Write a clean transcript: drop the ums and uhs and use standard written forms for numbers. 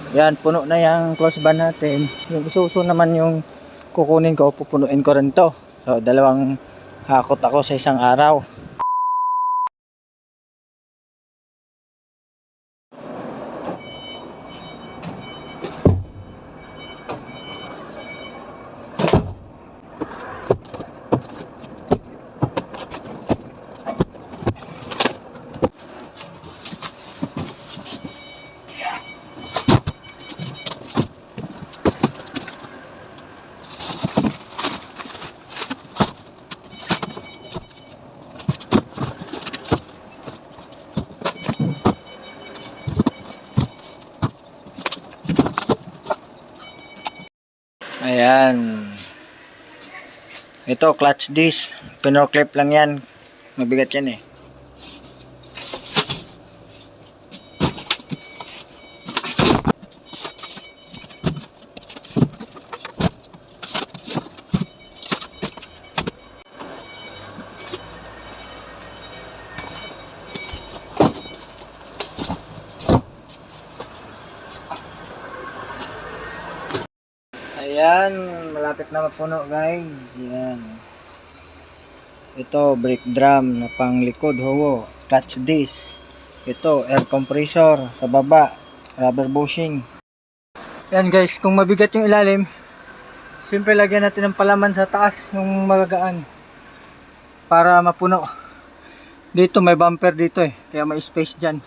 Yan, puno na yung close van natin. Yung isuso naman yung kukunin ko, pupunuin ko rin to. So, dalawang hakot ako sa isang araw. Ayan. Ito, clutch disc. Pinoclip lang yan. Mabigat yan eh. Ayan, malapit na mapuno guys. Ayan. Ito, brake drum na pang likod, huwo. Clutch disc. Ito, air compressor sa baba. Rubber bushing. Ayan guys, kung mabigat yung ilalim, siyempre lagyan natin ng palaman sa taas, yung magagaan. Para mapuno. Dito may bumper dito eh, kaya may space dyan.